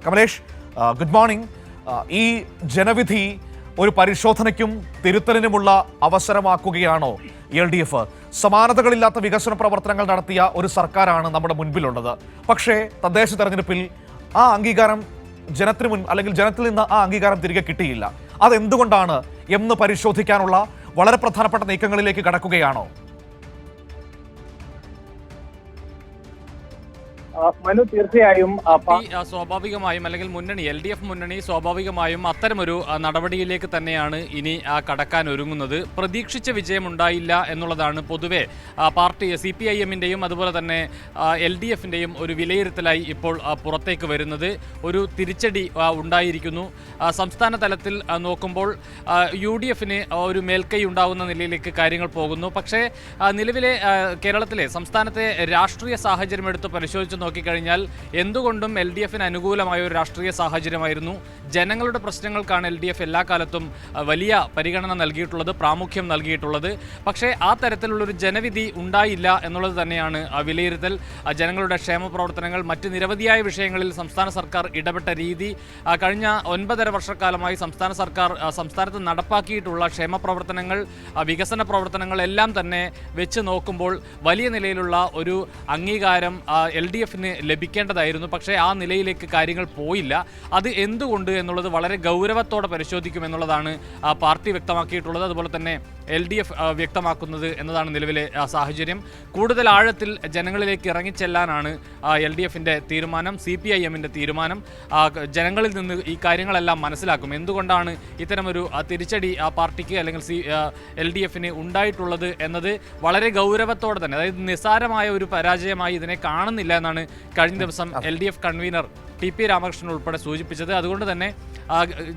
Kamlesh, good morning. ഈ ജനവിധി ഒരു പരിശോധനയ്ക്കും തിരുത്തലിനുമുള്ള അവസരമാക്കുകയാണോ LDF? സമാനതകളില്ലാത്ത വികസന പ്രവർത്തനങ്ങൾ നടത്തിയ ഒരു സർക്കാരാണ് നമ്മുടെ മുൻപിലുള്ളത്. പക്ഷേ തദ്ദേശ തെരഞ്ഞെടുപ്പിൽ ആ അംഗീകാരം ജനത്തിൽ നിന്ന് ആ അംഗീകാരം തിരികെ കിട്ടിയില്ല. അതെന്തുകൊണ്ടാണ് എന്ന് പരിശോധിക്കാനുള്ള വളരെ പ്രധാനപ്പെട്ട നീക്കങ്ങളിലേക്ക് കടക്കുകയാണോ? മനു, തീർച്ചയായും സ്വാഭാവികമായും അല്ലെങ്കിൽ LDF മുന്നണി സ്വാഭാവികമായും അത്തരമൊരു നടപടിയിലേക്ക് തന്നെയാണ് ഇനി കടക്കാൻ ഒരുങ്ങുന്നത്. പ്രതീക്ഷിച്ച വിജയമുണ്ടായില്ല എന്നുള്ളതാണ് പൊതുവെ പാർട്ടി CPIM-ന്റെയും അതുപോലെ തന്നെ LDF-ന്റെയും ഒരു വിലയിരുത്തലായി ഇപ്പോൾ പുറത്തേക്ക് വരുന്നത്. ഒരു തിരിച്ചടി ഉണ്ടായിരിക്കുന്നു. സംസ്ഥാന തലത്തിൽ നോക്കുമ്പോൾ UDF-ന് ഒരു മേൽക്കൈ ഉണ്ടാകുന്ന നിലയിലേക്ക് കാര്യങ്ങൾ പോകുന്നു. പക്ഷേ നിലവിലെ കേരളത്തിലെ സംസ്ഥാനത്തെ രാഷ്ട്രീയ സാഹചര്യം എടുത്ത് പരിശോധിച്ച് നോക്കിക്കഴിഞ്ഞാൽ എന്തുകൊണ്ടും LDF-ന് അനുകൂലമായ ഒരു രാഷ്ട്രീയ സാഹചര്യമായിരുന്നു. ജനങ്ങളുടെ പ്രശ്നങ്ങൾക്കാണ് LDF എല്ലാ കാലത്തും വലിയ പരിഗണന നൽകിയിട്ടുള്ളത്, പ്രാമുഖ്യം നൽകിയിട്ടുള്ളത്. പക്ഷേ ആ തരത്തിലുള്ളൊരു ജനവിധി ഉണ്ടായില്ല എന്നുള്ളത് തന്നെയാണ് വിലയിരുത്തൽ. ജനങ്ങളുടെ ക്ഷേമ പ്രവർത്തനങ്ങൾ, മറ്റ് നിരവധിയായ വിഷയങ്ങളിൽ സംസ്ഥാന സർക്കാർ ഇടപെട്ട രീതി, കഴിഞ്ഞ 9.5 വർഷക്കാലമായി സംസ്ഥാന സർക്കാർ സംസ്ഥാനത്ത് നടപ്പാക്കിയിട്ടുള്ള ക്ഷേമ പ്രവർത്തനങ്ങൾ, വികസന പ്രവർത്തനങ്ങൾ എല്ലാം തന്നെ വെച്ച് നോക്കുമ്പോൾ വലിയ നിലയിലുള്ള ഒരു അംഗീകാരം LDF ലഭിക്കേണ്ടതായിരുന്നു. പക്ഷേ ആ നിലയിലേക്ക് കാര്യങ്ങൾ പോയില്ല. അത് എന്തുകൊണ്ട് എന്നുള്ളത് വളരെ ഗൗരവത്തോടെ പരിശോധിക്കുമെന്നുള്ളതാണ് പാർട്ടി വ്യക്തമാക്കിയിട്ടുള്ളത്. അതുപോലെ തന്നെ LDF വ്യക്തമാക്കുന്നത് എന്നതാണ് നിലവിലെ സാഹചര്യം. കൂടുതൽ ആഴത്തിൽ ജനങ്ങളിലേക്ക് ഇറങ്ങിച്ചെല്ലാനാണ് LDF-ന്റെ തീരുമാനം, CPIM-ന്റെ തീരുമാനം. ജനങ്ങളിൽ നിന്ന് ഈ കാര്യങ്ങളെല്ലാം മനസ്സിലാക്കും. എന്തുകൊണ്ടാണ് ഇത്തരമൊരു തിരിച്ചടി ആ പാർട്ടിക്ക് അല്ലെങ്കിൽ LDF-ന് ഉണ്ടായിട്ടുള്ളത് എന്നത് വളരെ ഗൗരവത്തോടെ തന്നെ, അതായത് നിസ്സാരമായ ഒരു പരാജയമായി ഇതിനെ കാണുന്നില്ല എന്നാണ് കഴിഞ്ഞ ദിവസം LDF കൺവീനർ TP രാമകൃഷ്ണൻ ഉൾപ്പെടെ സൂചിപ്പിച്ചത്. അതുകൊണ്ട് തന്നെ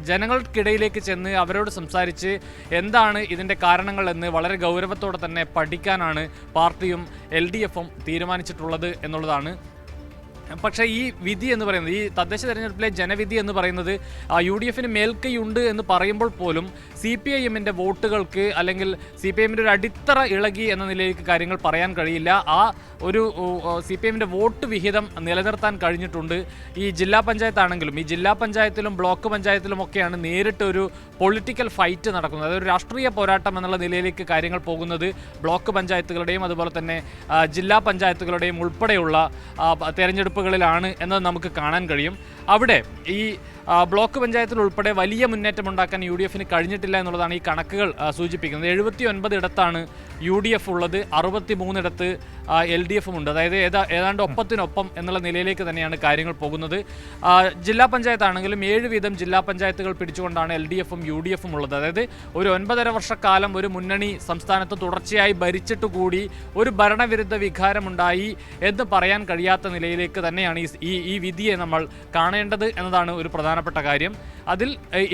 ജനങ്ങൾക്കിടയിലേക്ക് ചെന്ന് അവരോട് സംസാരിച്ച് എന്താണ് ഇതിൻ്റെ കാരണങ്ങൾ എന്ന് വളരെ ഗൗരവത്തോടെ തന്നെ പഠിക്കാനാണ് പാർട്ടിയും LDF-ഉം തീരുമാനിച്ചിട്ടുള്ളത് എന്നുള്ളതാണ്. പക്ഷേ ഈ വിധി എന്ന് പറയുന്നത്, ഈ തദ്ദേശ തെരഞ്ഞെടുപ്പിലെ ജനവിധി എന്ന് പറയുന്നത് UDF-ന് മേൽക്കൈയുണ്ട് എന്ന് പറയുമ്പോൾ പോലും CPIM-ന്റെ വോട്ടുകൾക്ക് അല്ലെങ്കിൽ CPIM-ന്റെ ഒരു അടിത്തറ ഇളകി എന്ന നിലയിലേക്ക് കാര്യങ്ങൾ പറയാൻ കഴിയില്ല. ആ ഒരു CPIM-ന്റെ വോട്ട് വിഹിതം നിലനിർത്താൻ കഴിഞ്ഞിട്ടുണ്ട്. ഈ ജില്ലാ പഞ്ചായത്താണെങ്കിലും, ഈ ജില്ലാ പഞ്ചായത്തിലും ബ്ലോക്ക് പഞ്ചായത്തിലും ഒക്കെയാണ് നേരിട്ട് ഒരു പൊളിറ്റിക്കൽ ഫൈറ്റ് നടക്കുന്നത്. അതൊരു രാഷ്ട്രീയ പോരാട്ടം എന്നുള്ള നിലയിലേക്ക് കാര്യങ്ങൾ പോകുന്നത് ബ്ലോക്ക് പഞ്ചായത്തുകളുടെയും അതുപോലെ തന്നെ ജില്ലാ പഞ്ചായത്തുകളുടെയും ഉൾപ്പെടെയുള്ള തെരഞ്ഞെടുപ്പുകളിലാണ് എന്നത് നമുക്ക് കാണാൻ കഴിയും. അവിടെ ഈ ബ്ലോക്ക് പഞ്ചായത്തിൽ ഉൾപ്പെടെ വലിയ മുന്നേറ്റം ഉണ്ടാക്കാൻ UDF-ന് കഴിഞ്ഞിട്ടില്ല എന്നുള്ളതാണ് ഈ കണക്കുകൾ സൂചിപ്പിക്കുന്നത്. 79 ഇടത്താണ് UDF ഉള്ളത്, 63 ഇടത്ത് LDF-ഉം ഉണ്ട്. അതായത് ഏതാണ്ട് ഒപ്പത്തിനൊപ്പം എന്നുള്ള നിലയിലേക്ക് തന്നെയാണ് കാര്യങ്ങൾ പോകുന്നത്. ജില്ലാ പഞ്ചായത്താണെങ്കിലും 7 വീതം ജില്ലാ പഞ്ചായത്തുകൾ പിടിച്ചുകൊണ്ടാണ് LDF-ഉം UDF-ഉം ഉള്ളത്. അതായത് ഒരു 9.5 വർഷക്കാലം ഒരു മുന്നണി സംസ്ഥാനത്ത് തുടർച്ചയായി ഭരിച്ചിട്ട് കൂടി ഒരു ഭരണവിരുദ്ധ വികാരമുണ്ടായി എന്ന് പറയാൻ കഴിയാത്ത നിലയിലേക്ക് തന്നെയാണ് ഈ വിധിയെ നമ്മൾ കാണേണ്ടത് എന്നതാണ് ഒരു പ്രധാനപ്പെട്ട കാര്യം. അതിൽ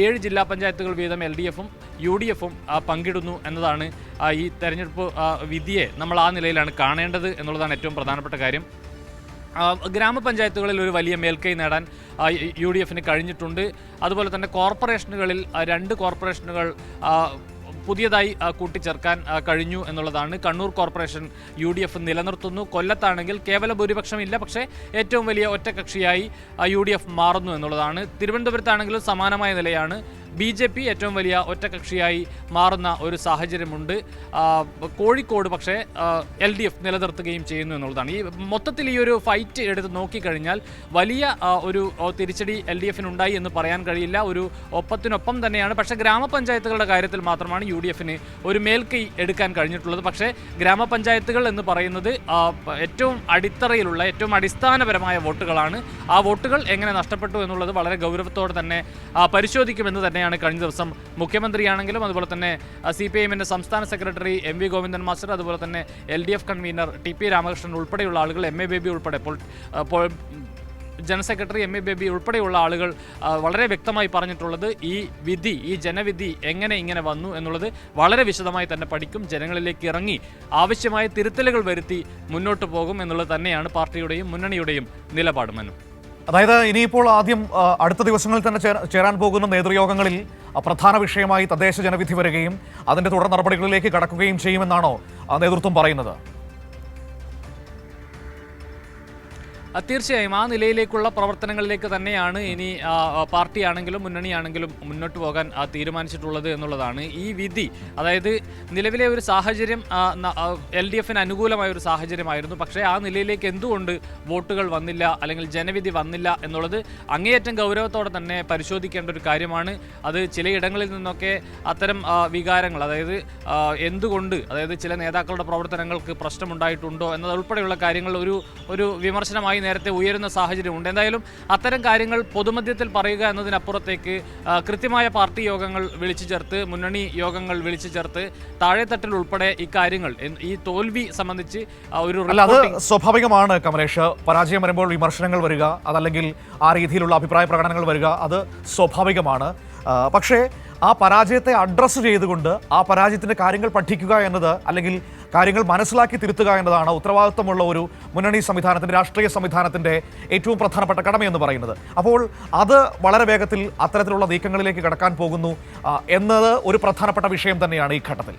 7 ജില്ലാ പഞ്ചായത്തുകൾ വീതം LDF-ഉം UDF-ഉം പങ്കിടുന്നു എന്നതാണ് ഈ തെരഞ്ഞെടുപ്പ് വിധിയെ നമ്മൾ ആ നിലയിലാണ് കാണേണ്ടത് എന്നുള്ളതാണ് ഏറ്റവും പ്രധാനപ്പെട്ട കാര്യം. ഗ്രാമപഞ്ചായത്തുകളിൽ ഒരു വലിയ മേൽക്കൈ നേടാൻ UDF-ന് കഴിഞ്ഞിട്ടുണ്ട്. അതുപോലെ തന്നെ കോർപ്പറേഷനുകളിൽ 2 കോർപ്പറേഷനുകൾ പുതിയതായി കൂട്ടിച്ചേർക്കാൻ കഴിഞ്ഞു എന്നുള്ളതാണ്. കണ്ണൂർ കോർപ്പറേഷൻ UDF നിലനിർത്തുന്നു. കൊല്ലത്താണെങ്കിൽ കേവല ഭൂരിപക്ഷം ഇല്ല, പക്ഷേ ഏറ്റവും വലിയ ഒറ്റകക്ഷിയായി UDF മാറുന്നു എന്നുള്ളതാണ്. തിരുവനന്തപുരത്താണെങ്കിലും സമാനമായ നിലയാണ്. BJP ഏറ്റവും വലിയ ഒറ്റകക്ഷിയായി മാറുന്ന ഒരു സാഹചര്യമുണ്ട്. കോഴിക്കോട് പക്ഷേ LDF നിലനിർത്തുകയും ചെയ്യുന്നു എന്നുള്ളതാണ്. ഈ മൊത്തത്തിൽ ഈ ഒരു ഫൈറ്റ് എടുത്ത് നോക്കിക്കഴിഞ്ഞാൽ വലിയ ഒരു തിരിച്ചടി LDF-നുണ്ടായി എന്ന് പറയാൻ കഴിയില്ല. ഒരു ഒപ്പത്തിനൊപ്പം തന്നെയാണ്. പക്ഷേ ഗ്രാമപഞ്ചായത്തുകളുടെ കാര്യത്തിൽ മാത്രമാണ് UDF-ന് ഒരു മേൽക്കൈ എടുക്കാൻ കഴിഞ്ഞിട്ടുള്ളത്. പക്ഷേ ഗ്രാമപഞ്ചായത്തുകൾ എന്ന് പറയുന്നത് ഏറ്റവും അടിത്തറയിലുള്ള ഏറ്റവും അടിസ്ഥാനപരമായ വോട്ടുകളാണ്. ആ വോട്ടുകൾ എങ്ങനെ നഷ്ടപ്പെട്ടു എന്നുള്ളത് വളരെ ഗൗരവത്തോടെ തന്നെ പരിശോധിക്കുമെന്ന് തന്നെ കഴിഞ്ഞ ദിവസം മുഖ്യമന്ത്രിയാണെങ്കിലും അതുപോലെ തന്നെ CPIM-ന്റെ സംസ്ഥാന സെക്രട്ടറി MV ഗോവിന്ദൻ മാസ്റ്റർ, അതുപോലെ തന്നെ LDF കൺവീനർ TP രാമകൃഷ്ണൻ ഉൾപ്പെടെയുള്ള ആളുകൾ, MA ബേബി ഉൾപ്പെടെ ജനറൽ സെക്രട്ടറി MA ബേബി ഉൾപ്പെടെയുള്ള ആളുകൾ വളരെ വ്യക്തമായി പറഞ്ഞിട്ടുള്ളത് ഈ വിധി, ഈ ജനവിധി ഇങ്ങനെ വന്നു എന്നുള്ളത് വളരെ വിശദമായി തന്നെ പഠിക്കും, ജനങ്ങളിലേക്ക് ഇറങ്ങി ആവശ്യമായ തിരുത്തലുകൾ വരുത്തി മുന്നോട്ട് പോകും എന്നുള്ളത് തന്നെയാണ് പാർട്ടിയുടെയും മുന്നണിയുടെയും നിലപാട്. മനു, അതായത് ഇനിയിപ്പോൾ ആദ്യം അടുത്ത ദിവസങ്ങളിൽ തന്നെ ചേരാൻ പോകുന്ന നേതൃയോഗങ്ങളിൽ പ്രധാന വിഷയമായി തദ്ദേശ ജനവിധി വരികയും അതിൻ്റെ തുടർ നടപടികളിലേക്ക് കടക്കുകയും ചെയ്യുമെന്നാണോ നേതൃത്വം പറയുന്നത്? തീർച്ചയായും ആ നിലയിലേക്കുള്ള പ്രവർത്തനങ്ങളിലേക്ക് തന്നെയാണ് ഇനി പാർട്ടിയാണെങ്കിലും മുന്നണിയാണെങ്കിലും മുന്നോട്ട് പോകാൻ തീരുമാനിച്ചിട്ടുള്ളത് എന്നുള്ളതാണ്. ഈ വിധി, അതായത് നിലവിലെ ഒരു സാഹചര്യം LDFന് അനുകൂലമായ ഒരു സാഹചര്യമായിരുന്നു. പക്ഷേ ആ നിലയിലേക്ക് എന്തുകൊണ്ട് വോട്ടുകൾ വന്നില്ല, അല്ലെങ്കിൽ ജനവിധി വന്നില്ല എന്നുള്ളത് അങ്ങേയറ്റം ഗൗരവത്തോടെ തന്നെ പരിശോധിക്കേണ്ട ഒരു കാര്യമാണ്. അത് ചിലയിടങ്ങളിൽ നിന്നൊക്കെ അത്തരം വികാരങ്ങൾ, അതായത് എന്തുകൊണ്ട്, അതായത് ചില നേതാക്കളുടെ പ്രവർത്തനങ്ങൾക്ക് പ്രശ്നമുണ്ടായിട്ടുണ്ടോ എന്നതുൾപ്പെടെയുള്ള കാര്യങ്ങൾ ഒരു വിമർശനമായി നേരത്തെ ഉയരുന്ന സാഹചര്യമുണ്ട്. എന്തായാലും അത്തരം കാര്യങ്ങൾ പൊതുമധ്യത്തിൽ പറയുക എന്നതിനപ്പുറത്തേക്ക് കൃത്യമായ പാർട്ടി യോഗങ്ങൾ വിളിച്ചു ചേർത്ത്, മുന്നണി യോഗങ്ങൾ വിളിച്ചു ചേർത്ത് താഴെത്തട്ടിൽ ഉൾപ്പെടെ ഇക്കാര്യങ്ങൾ, ഈ തോൽവി സംബന്ധിച്ച് അത് സ്വാഭാവികമാണ് കമലേഷ്. പരാജയം വരുമ്പോൾ വിമർശനങ്ങൾ വരിക, അതല്ലെങ്കിൽ ആ രീതിയിലുള്ള അഭിപ്രായ പ്രകടനങ്ങൾ വരിക, അത് സ്വാഭാവികമാണ്. പക്ഷേ ആ പരാജയത്തെ അഡ്രസ്സ് ചെയ്തുകൊണ്ട് ആ പരാജയത്തിൻ്റെ കാര്യങ്ങൾ പഠിക്കുക എന്നത്, അല്ലെങ്കിൽ കാര്യങ്ങൾ മനസ്സിലാക്കി തിരുത്തുക എന്നതാണ് ഉത്തരവാദിത്വമുള്ള ഒരു മുന്നണി സംവിധാനത്തിൻ്റെ, രാഷ്ട്രീയ സംവിധാനത്തിൻ്റെ ഏറ്റവും പ്രധാനപ്പെട്ട കടമയെന്ന് പറയുന്നത്. അപ്പോൾ അത് വളരെ വേഗത്തിൽ അത്തരത്തിലുള്ള നീക്കങ്ങളിലേക്ക് കടക്കാൻ പോകുന്നു എന്നത് ഒരു പ്രധാനപ്പെട്ട വിഷയം തന്നെയാണ് ഈ ഘട്ടത്തിൽ.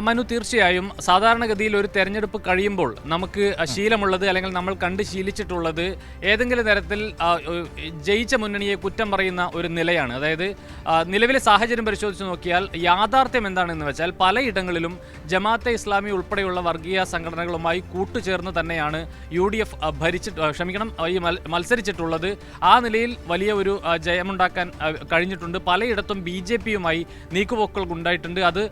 മനു, തീർച്ചയായും സാധാരണഗതിയിൽ ഒരു തെരഞ്ഞെടുപ്പ് കഴിയുമ്പോൾ നമുക്ക് ശീലമുള്ളത്, അല്ലെങ്കിൽ നമ്മൾ കണ്ട് ശീലിച്ചിട്ടുള്ളത്, ഏതെങ്കിലും തരത്തിൽ ജയിച്ച മുന്നണിയെ കുറ്റം പറയുന്ന ഒരു നിലയാണ്. അതായത് നിലവിലെ സാഹചര്യം പരിശോധിച്ച് നോക്കിയാൽ യാഥാർത്ഥ്യം എന്താണെന്ന് വെച്ചാൽ പലയിടങ്ങളിലും ജമാഅത്തെ ഇസ്ലാമി ഉൾപ്പെടെയുള്ള വർഗീയ സംഘടനകളുമായി കൂട്ടുചേർന്ന് തന്നെയാണ് UDF മത്സരിച്ചിട്ടുള്ളത്. ആ നിലയിൽ വലിയ ഒരു ജയമുണ്ടാക്കാൻ കഴിഞ്ഞിട്ടുണ്ട്. പലയിടത്തും BJPയുമായി നീക്കുപോക്കുകൾ ഉണ്ടായിട്ടുണ്ട്. അത്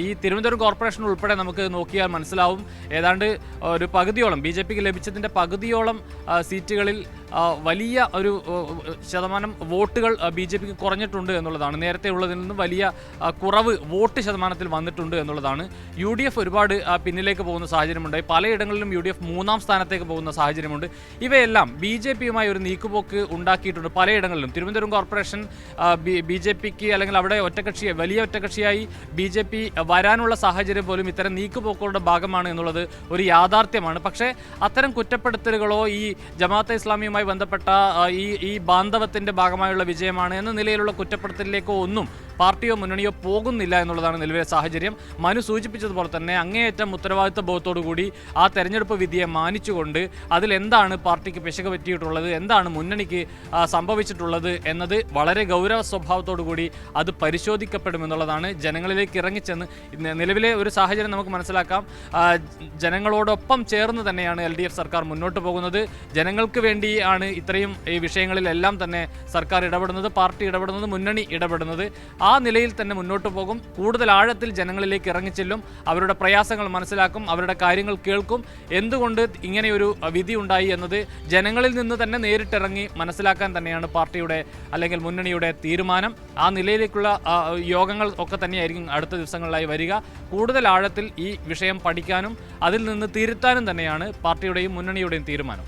ഈ തിരുവനന്തപുരം കോർപ്പറേഷൻ ഉൾപ്പെടെ നമുക്ക് നോക്കിയാൽ മനസ്സിലാവും. ഏതാണ്ട് ഒരു പകുതിയോളം BJPക്ക് ലഭിച്ചതിൻ്റെ പകുതിയോളം സീറ്റുകളിൽ വലിയ ഒരു ശതമാനം വോട്ടുകൾ BJPക്ക് കുറഞ്ഞിട്ടുണ്ട് എന്നുള്ളതാണ്. നേരത്തെ ഉള്ളതിൽ നിന്നും വലിയ കുറവ് വോട്ട് ശതമാനത്തിൽ വന്നിട്ടുണ്ട് എന്നുള്ളതാണ്. UDF ഒരുപാട് പിന്നിലേക്ക് പോകുന്ന സാഹചര്യമുണ്ടായി. പലയിടങ്ങളിലും UDF 3ാം സ്ഥാനത്തേക്ക് പോകുന്ന സാഹചര്യമുണ്ട്. ഇവയെല്ലാം BJPയുമായി ഒരു നീക്കുപോക്ക് ഉണ്ടാക്കിയിട്ടുണ്ട് പലയിടങ്ങളിലും. തിരുവനന്തപുരം കോർപ്പറേഷൻ BJPക്ക്, അല്ലെങ്കിൽ അവിടെ വലിയ ഒറ്റകക്ഷിയായി BJP വരാനുള്ള സാഹചര്യം പോലും ഇത്തരം നീക്കുപോക്കുകളുടെ ഭാഗമാണ് എന്നുള്ളത് ഒരു യാഥാർത്ഥ്യമാണ്. പക്ഷേ അത്തരം കുറ്റപ്പെടുത്തലുകളോ ഈ ജമാഅത്തെ ഇസ്ലാമിയുമായി ബന്ധപ്പെട്ട ഈ ബാന്ധവത്തിന്റെ ഭാഗമായുള്ള വിജയമാണ് എന്ന നിലയിലുള്ള കുറ്റപ്പെടുത്തലിലേക്കോ ഒന്നും പാർട്ടിയോ മുന്നണിയോ പോകുന്നില്ല എന്നുള്ളതാണ് നിലവിലെ സാഹചര്യം. മനു സൂചിപ്പിച്ചതുപോലെ തന്നെ അങ്ങേയറ്റം ഉത്തരവാദിത്വ ബോധത്തോടുകൂടി ആ തെരഞ്ഞെടുപ്പ് വിധിയെ മാനിച്ചുകൊണ്ട് അതിലെന്താണ് പാർട്ടിക്ക് പിശക് പറ്റിയിട്ടുള്ളത്, എന്താണ് മുന്നണിക്ക് സംഭവിച്ചിട്ടുള്ളത് എന്നത് വളരെ ഗൗരവ സ്വഭാവത്തോടു കൂടി അത് പരിശോധിക്കപ്പെടുമെന്നുള്ളതാണ്. ജനങ്ങളിലേക്ക് ഇറങ്ങിച്ചെന്ന് നിലവിലെ ഒരു സാഹചര്യം നമുക്ക് മനസ്സിലാക്കാം. ജനങ്ങളോടൊപ്പം ചേർന്ന് തന്നെയാണ് LDF സർക്കാർ മുന്നോട്ട് പോകുന്നത്. ജനങ്ങൾക്ക് വേണ്ടിയാണ് ഇത്രയും ഈ വിഷയങ്ങളിലെല്ലാം തന്നെ സർക്കാർ ഇടപെടുന്നത്, പാർട്ടി ഇടപെടുന്നത്, മുന്നണി ഇടപെടുന്നത്. ആ നിലയിൽ തന്നെ മുന്നോട്ട് പോകും. കൂടുതൽ ആഴത്തിൽ ജനങ്ങളിലേക്ക് ഇറങ്ങിച്ചെല്ലും, അവരുടെ പ്രയാസങ്ങൾ മനസ്സിലാക്കും, അവരുടെ കാര്യങ്ങൾ കേൾക്കും. എന്തുകൊണ്ട് ഇങ്ങനെയൊരു വിധി ഉണ്ടായി എന്നത് ജനങ്ങളിൽ നിന്ന് തന്നെ നേരിട്ടിറങ്ങി മനസ്സിലാക്കാൻ തന്നെയാണ് പാർട്ടിയുടെ, അല്ലെങ്കിൽ മുന്നണിയുടെ തീരുമാനം. ആ നിലയിലേക്കുള്ള യോഗങ്ങൾ ഒക്കെ തന്നെയായിരിക്കും അടുത്ത ദിവസങ്ങളിലായി വരിക. കൂടുതൽ ആഴത്തിൽ ഈ വിഷയം പഠിക്കാനും അതിൽ നിന്ന് തിരുത്താനും തന്നെയാണ് പാർട്ടിയുടെയും മുന്നണിയുടെയും തീരുമാനം.